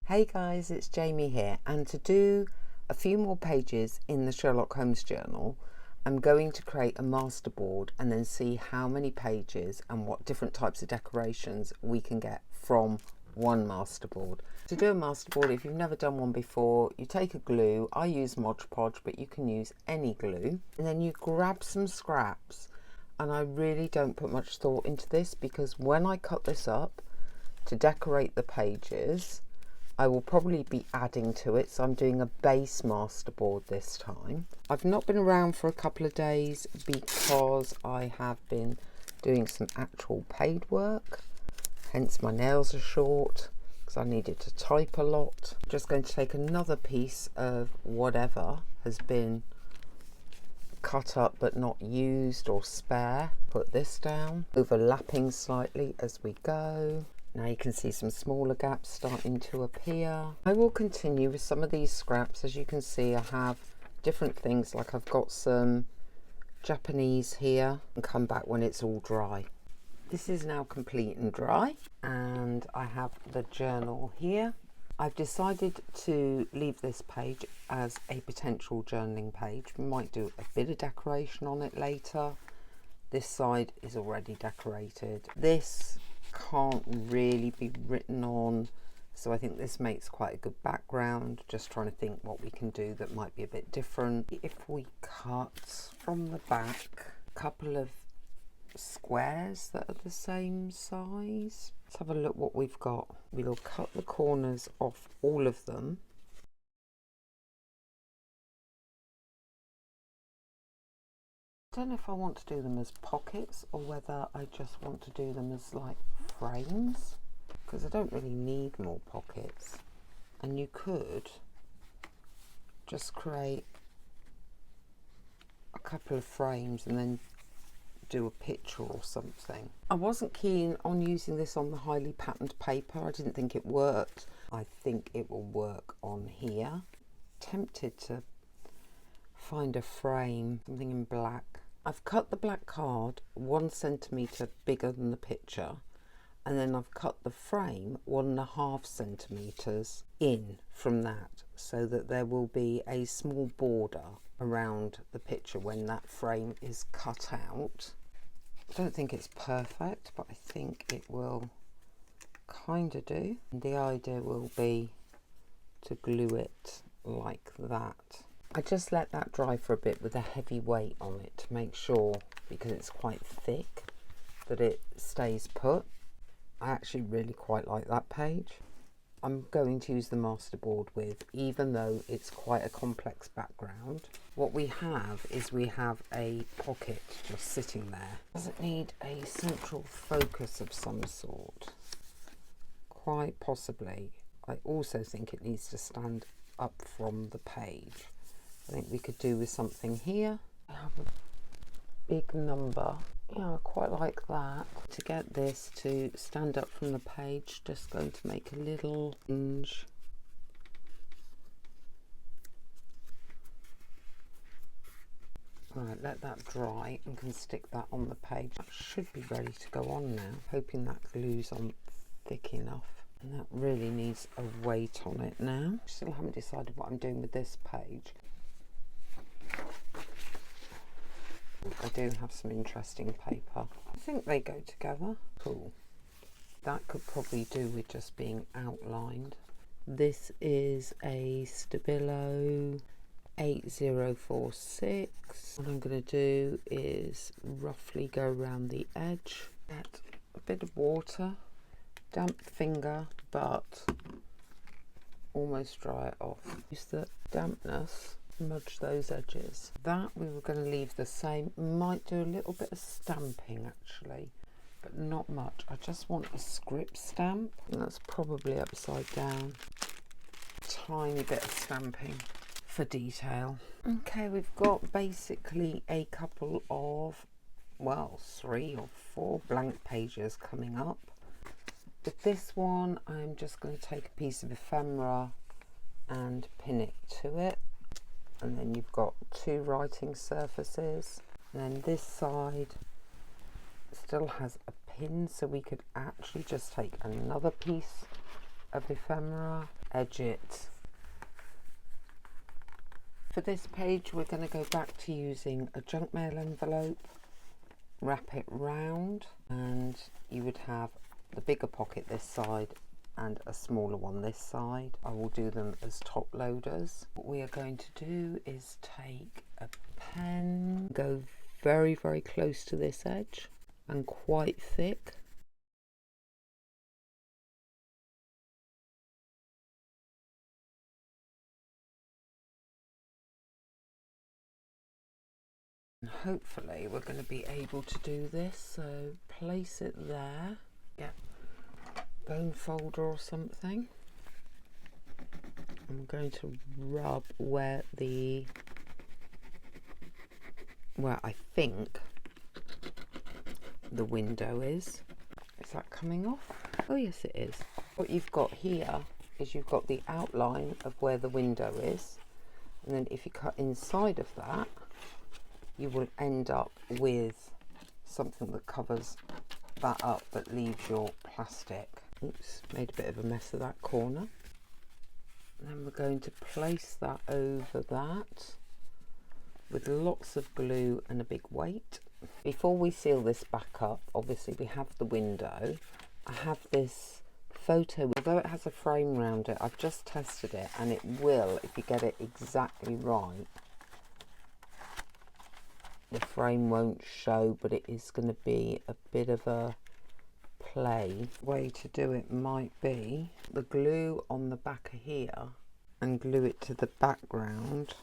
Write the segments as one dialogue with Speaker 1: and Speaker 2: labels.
Speaker 1: Hey guys, it's Jamie here, and to do a few more pages in the Sherlock Holmes journal, I'm going to create a masterboard and then see how many pages and what different types of decorations we can get from one masterboard. To do a masterboard, if you've never done one before, you take a glue. I use Mod Podge, but you can use any glue, and then you grab some scraps. And I really don't put much thought into this because when I cut this up to decorate the pages, I will probably be adding to it, so I'm doing a base masterboard this time. I've not been around for a couple of days because I have been doing some actual paid work, hence my nails are short because I needed to type a lot. I'm just going to take another piece of whatever has been cut up but not used or spare, put this down, overlapping slightly as we go. Now you can see some smaller gaps starting to appear. I will continue with some of these scraps. As you can see, I have different things, like I've got some Japanese here, and come back when it's all dry. This is now complete and dry, and I have the journal here. I've decided to leave this page as a potential journaling page. We might do a bit of decoration on it later. This side is already decorated. This can't really be written on, so I think this makes quite a good background. Just trying to think what we can do that might be a bit different. If we cut from the back a couple of squares that are the same size, let's have a look what we've got. We'll cut the corners off all of them. I don't know if I want to do them as pockets or whether I just want to do them as like frames, because I don't really need more pockets, and you could just create a couple of frames and then do a picture or something. I wasn't keen on using this on the highly patterned paper. I didn't think it worked. I think it will work on here. Tempted to find a frame, something in black. I've cut the black card 1 centimetre bigger than the picture, and then I've cut the frame 1.5 centimetres in from that, so that there will be a small border around the picture when that frame is cut out. I don't think it's perfect, but I think it will kind of do. And the idea will be to glue it like that. I just let that dry for a bit with a heavy weight on it to make sure, because it's quite thick, that it stays put. I actually really quite like that page. I'm going to use the masterboard with, even though it's quite a complex background. What we have is we have a pocket just sitting there. Does it need a central focus of some sort? Quite possibly. I also think it needs to stand up from the page. I think we could do with something here. I have a big number. Yeah, I quite like that. To get this to stand up from the page, just going to make a little hinge. Right, let that dry and can stick that on the page. That should be ready to go on now. Hoping that glue's on thick enough. And that really needs a weight on it now. Still haven't decided what I'm doing with this page. I do have some interesting paper. I think they go together. Cool. That could probably do with just being outlined. This is a Stabilo 8046. What I'm going to do is roughly go around the edge. Get a bit of water, damp finger, but almost dry it off. Use the dampness. Smudge those edges. That we were going to leave the same. Might do a little bit of stamping actually, but not much. I just want a script stamp, and that's probably upside down. Tiny bit of stamping for detail. Okay, we've got basically a couple of, well, 3 or 4 blank pages coming up. With this one, I'm just going to take a piece of ephemera and pin it to it. And then you've got 2 writing surfaces, and then this side still has a pin, so we could actually just take another piece of ephemera, edge it. For this page, we're going to go back to using a junk mail envelope, wrap it round, and you would have the bigger pocket this side and a smaller one this side. I will do them as top loaders. What we are going to do is take a pen, go very, very close to this edge and quite thick. And hopefully we're going to be able to do this, so place it there, get a bone folder or something. I'm going to rub where I think the window is. Is that coming off? Oh yes, it is. What you've got here is you've got the outline of where the window is, and then if you cut inside of that, you will end up with something that covers that up but leaves your plastic. Oops, made a bit of a mess of that corner. And then we're going to place that over that with lots of glue and a big weight. Before we seal this back up, obviously we have the window. I have this photo, although it has a frame around it, I've just tested it, and it will, if you get it exactly right, the frame won't show, but it is going to be a bit of a play. Way to do it might be the glue on the back of here and glue it to the background.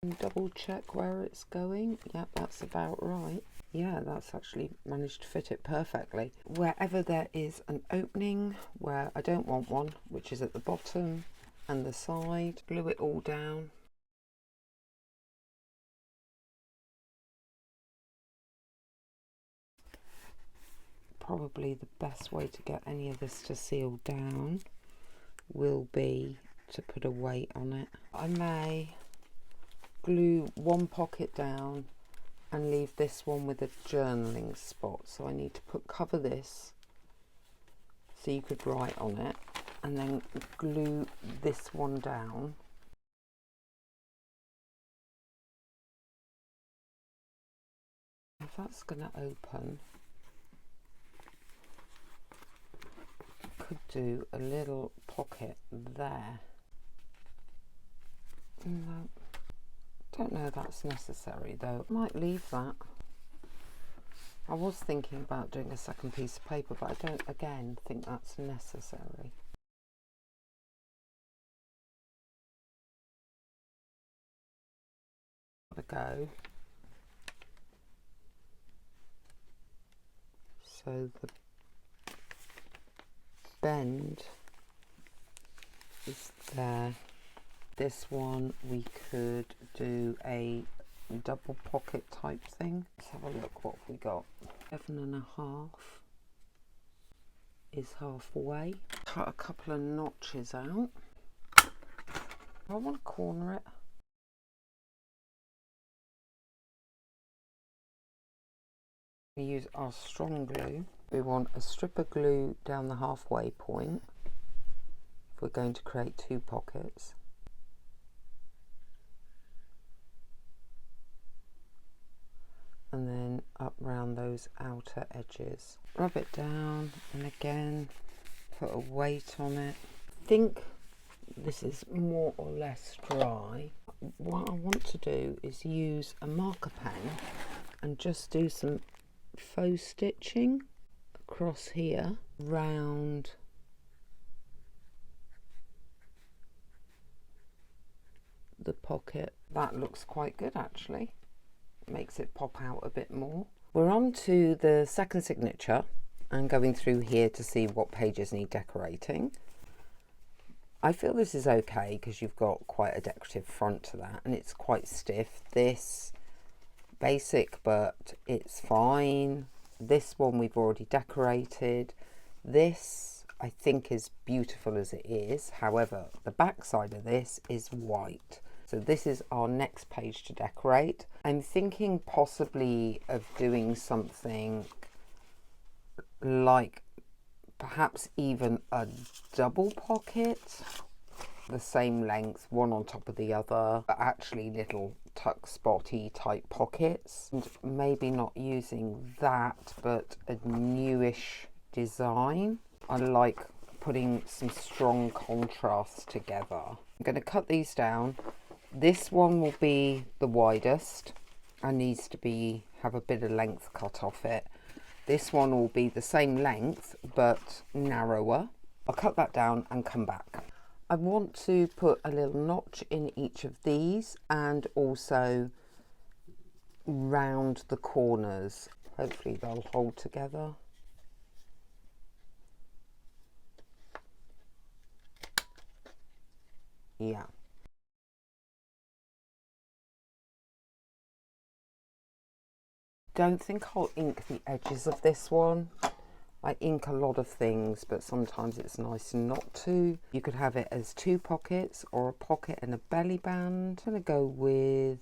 Speaker 1: And double check where it's going. Yeah, that's about right. Yeah, that's actually managed to fit it perfectly. Wherever there is an opening where I don't want one, which is at the bottom and the side, glue it all down. Probably the best way to get any of this to seal down will be to put a weight on it. I may glue one pocket down and leave this one with a journaling spot, so I need to cover this so you could write on it, and then glue this one down. If that's going to open, could do a little pocket there. No, don't know if that's necessary though. I might leave that. I was thinking about doing a second piece of paper, but I don't again think that's necessary. Go. So the bend is there. This one we could do a double pocket type thing. Let's have a look what we got. 11.5 is halfway. Cut a couple of notches out. I want to corner it. We use our strong glue. We want a strip of glue down the halfway point if we're going to create 2 pockets. And then up round those outer edges. Rub it down and again put a weight on it. I think this is more or less dry. What I want to do is use a marker pen and just do some faux stitching across here round the pocket. That looks quite good actually. Makes it pop out a bit more. We're on to the second signature and going through here to see what pages need decorating. I feel this is okay because you've got quite a decorative front to that and it's quite stiff. This basic, but it's fine. This one we've already decorated. This I think is beautiful as it is. However, the back side of this is white. So this is our next page to decorate. I'm thinking possibly of doing something like perhaps even a double pocket, the same length, one on top of the other, but actually little tuck spotty type pockets. And maybe not using that, but a newish design. I like putting some strong contrasts together. I'm going to cut these down. This one will be the widest and needs to have a bit of length cut off it. This one will be the same length but narrower. I'll cut that down and come back. I want to put a little notch in each of these and also round the corners. Hopefully they'll hold together. Yeah. Don't think I'll ink the edges of this one. I ink a lot of things, but sometimes it's nice not to. You could have it as 2 pockets or a pocket and a belly band. I'm going to go with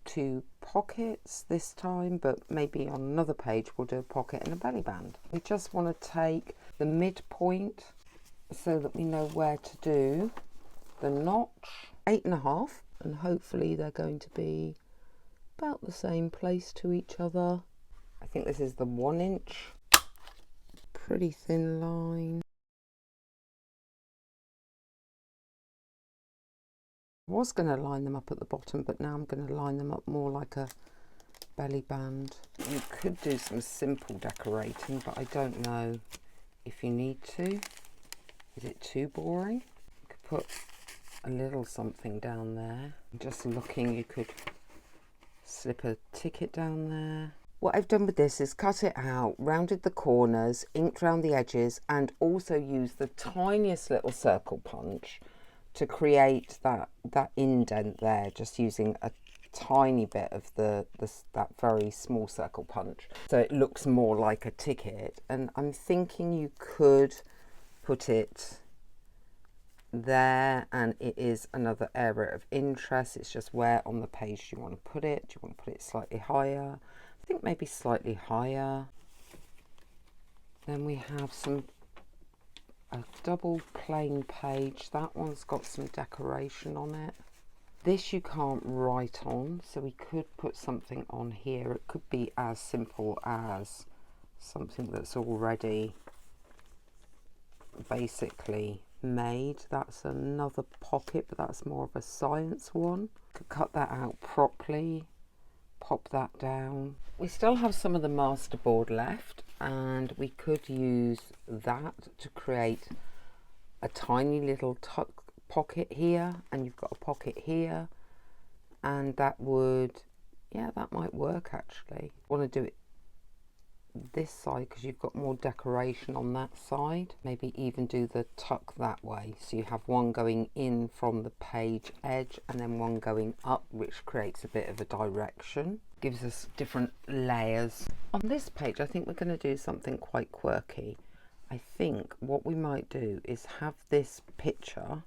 Speaker 1: 2 pockets this time, but maybe on another page we'll do a pocket and a belly band. We just want to take the midpoint so that we know where to do the notch. 8.5, and hopefully they're going to be about the same place to each other. I think this is the 1 inch. Pretty thin line. I was going to line them up at the bottom, but now I'm going to line them up more like a belly band. You could do some simple decorating, but I don't know if you need to. Is it too boring? You could put a little something down there. Just looking, you could slip a ticket down there. What I've done with this is cut it out, rounded the corners, inked around the edges, and also used the tiniest little circle punch to create that indent there, just using a tiny bit of that very small circle punch. So it looks more like a ticket. And I'm thinking you could put it there, and it is another area of interest. It's just where on the page do you want to put it? Do you want to put it slightly higher? I think maybe slightly higher. Then we have a double plain page. That one's got some decoration on it. This you can't write on, so we could put something on here. It could be as simple as something that's already basically made. That's another pocket, but that's more of a science one. Could cut that out properly, pop that down. We still have some of the Masterboard left, and we could use that to create a tiny little tuck pocket here, and you've got a pocket here, and that would, yeah, that might work actually. I want to do it this side because you've got more decoration on that side. Maybe even do the tuck that way, so you have one going in from the page edge and then one going up, which creates a bit of a direction, gives us different layers. On this page I think we're going to do something quite quirky. I think what we might do is have this picture,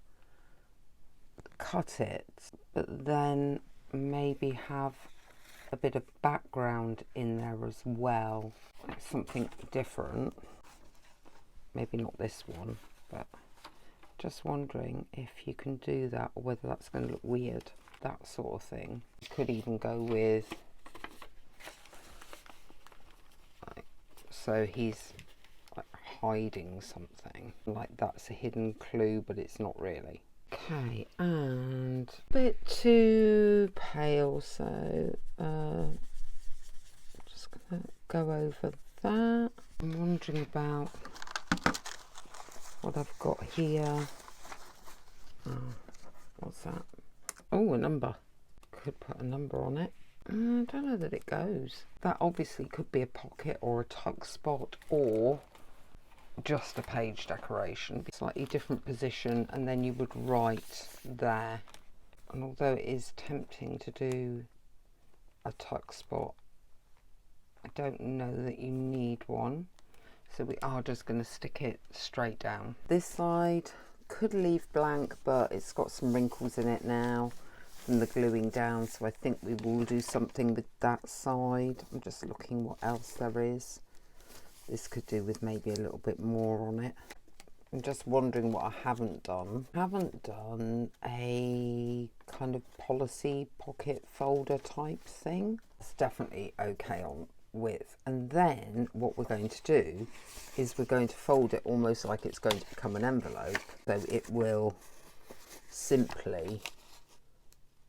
Speaker 1: cut it, but then maybe have a bit of background in there as well, like something different. Maybe not this one, but just wondering if you can do that, or whether that's going to look weird, that sort of thing. You could even go with, like, so he's like hiding something, like that's a hidden clue, but it's not really. Okay, and a bit too pale, so just gonna go over that. I'm wondering about what I've got here. What's that? Oh, a number. Could put a number on it. I don't know that it goes. That obviously could be a pocket or a tuck spot, or just a page decoration, slightly different position, and then you would write there. And although it is tempting to do a tuck spot, I don't know that you need one, so we are just going to stick it straight down. This side could leave blank, but it's got some wrinkles in it now from the gluing down, so I think we will do something with that side. I'm just looking what else there is. this could do with maybe a little bit more on it. I'm just wondering what I haven't done. I haven't done a kind of policy pocket folder type thing. It's definitely okay on with. And then what we're going to do is we're going to fold it almost like it's going to become an envelope. So it will simply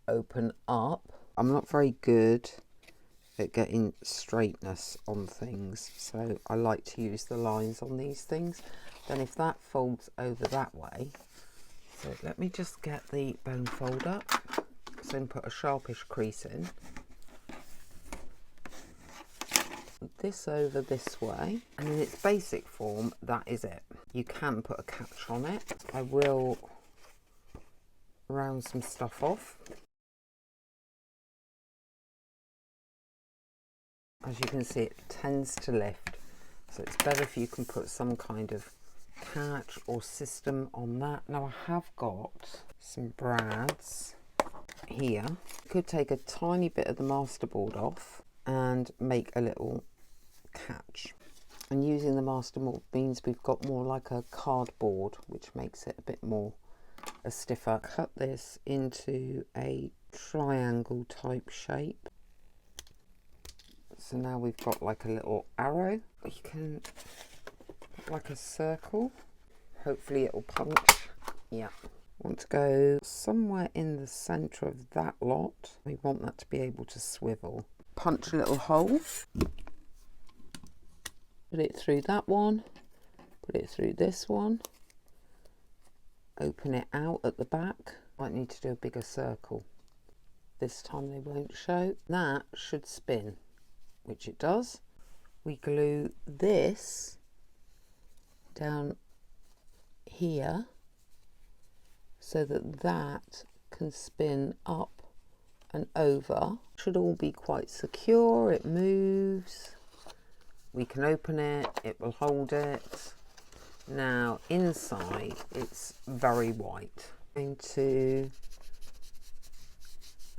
Speaker 1: open up. I'm not very good at getting straightness on things, so I like to use the lines on these things. Then if that folds over that way, so let me just get the bone folder, so then put a sharpish crease in, this over this way, and in its basic form that is it. You can put a catch on it. I will round some stuff off. As you can see, it tends to lift, so it's better if you can put some kind of catch or system on that. Now I have got some brads here. Could take a tiny bit of the masterboard off and make a little catch. And using the masterboard means we've got more like a cardboard, which makes it a bit more stiffer. Cut this into a triangle type shape. So now we've got like a little arrow. You can, like a circle. Hopefully it'll punch. Yeah. Want to go somewhere in the centre of that lot. We want that to be able to swivel. Punch a little hole. Put it through that one. Put it through this one. Open it out at the back. Might need to do a bigger circle. This time they won't show. That should spin, which it does. We glue this down here so that that can spin up and over. Should all be quite secure. It moves. We can open it, it will hold it. Now inside it's very white. I'm going to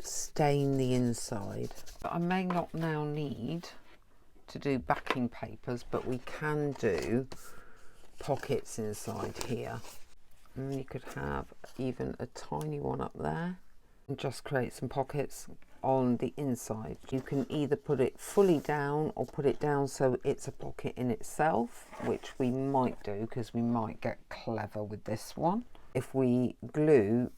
Speaker 1: stain the inside. I may not now need to do backing papers, but we can do pockets inside here. And you could have even a tiny one up there and just create some pockets on the inside. You can either put it fully down or put it down so it's a pocket in itself, which we might do because we might get clever with this one. If we glue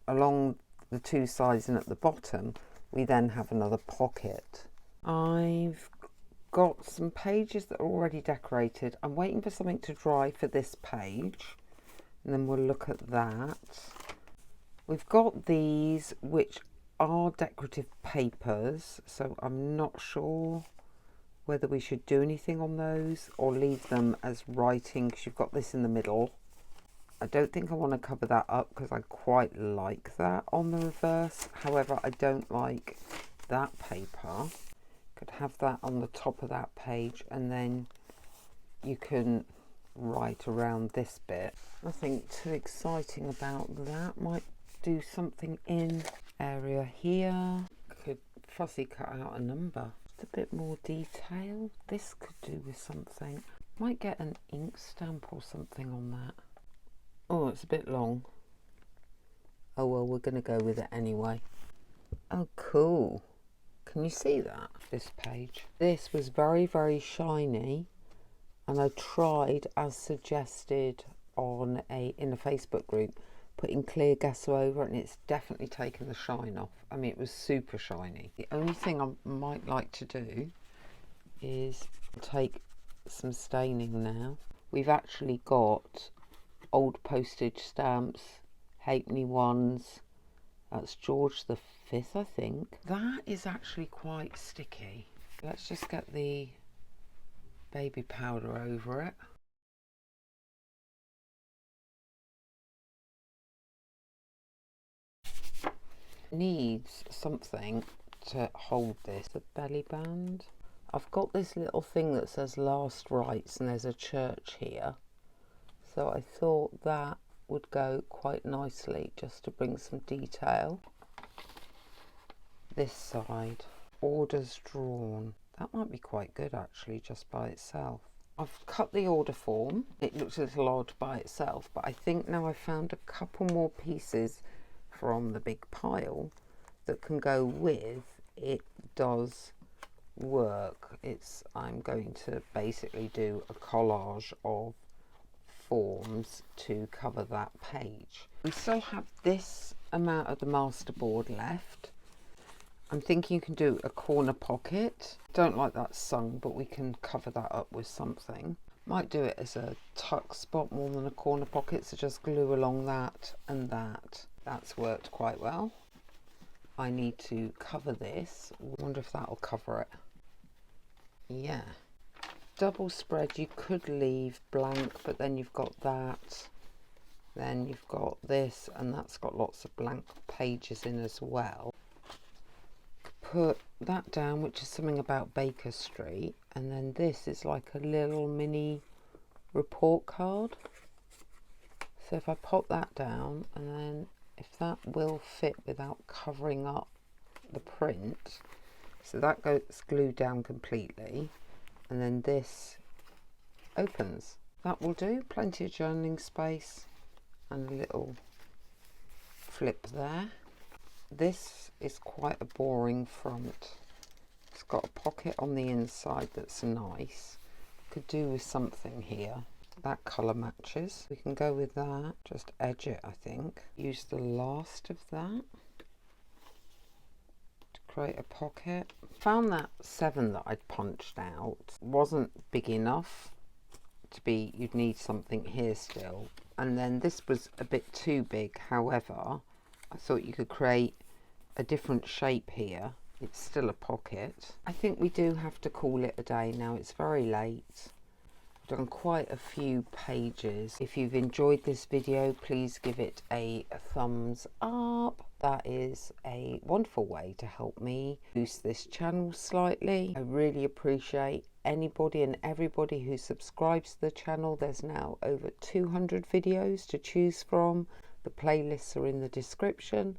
Speaker 1: along the two sides and at the bottom, we then have another pocket. I've got some pages that are already decorated. I'm waiting for something to dry for this page and then we'll look at that. We've got these which are decorative papers, so I'm not sure whether we should do anything on those or leave them as writing, because you've got this in the middle. I don't think I want to cover that up because I quite like that on the reverse. However, I don't like that paper. Could have that on the top of that page and then you can write around this bit. Nothing too exciting about that. Might do something in area here. Could fussy cut out a number. Just a bit more detail. This could do with something. Might get an ink stamp or something on that. Oh, it's a bit long. Oh well, we're going to go with it anyway. Oh cool. Can you see that? This page. This was very, very shiny and I tried, as suggested on in a Facebook group, putting clear gesso over it, and it's definitely taken the shine off. I mean, it was super shiny. The only thing I might like to do is take some staining now. We've actually got old postage stamps, halfpenny ones. That's George the 5th, I think. That is actually quite sticky. Let's just get the baby powder over it. Needs something to hold this. A belly band. I've got this little thing that says last rites and there's a church here, so I thought that would go quite nicely just to bring some detail. This side, orders drawn. That might be quite good actually just by itself. I've cut the order form. It looks a little odd by itself, but I think now I've found a couple more pieces from the big pile that can go with it. Does work. I'm going to basically do a collage of forms to cover that page. We still have this amount of the masterboard left. I'm thinking you can do a corner pocket. Don't like that sung, but we can cover that up with something. Might do it as a tuck spot more than a corner pocket, so just glue along that and that. That's worked quite well. I need to cover this. Wonder if that'll cover it. Yeah. Double spread you could leave blank, but then you've got that. Then you've got this, and that's got lots of blank pages in as well. Put that down, which is something about Baker Street, and then this is like a little mini report card. So if I pop that down, and then if that will fit without covering up the print, so that goes glued down completely, and then this opens. That will do. Plenty of journaling space and a little flip there. This is quite a boring front. It's got a pocket on the inside that's nice. Could do with something here. That colour matches. We can go with that. Just edge it, I think. Use the last of that to create a pocket. Found that 7 that I'd punched out wasn't big enough to be, you'd need something here still. And then this was a bit too big. However, I thought you could create a different shape here. It's still a pocket. I think we do have to call it a day now. It's very late. I've done quite a few pages. If you've enjoyed this video, please give it a thumbs up. That is a wonderful way to help me boost this channel slightly. I really appreciate anybody and everybody who subscribes to the channel. There's now over 200 videos to choose from. The playlists are in the description,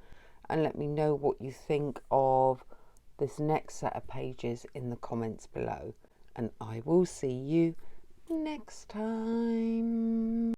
Speaker 1: and let me know what you think of this next set of pages in the comments below, and I will see you next time.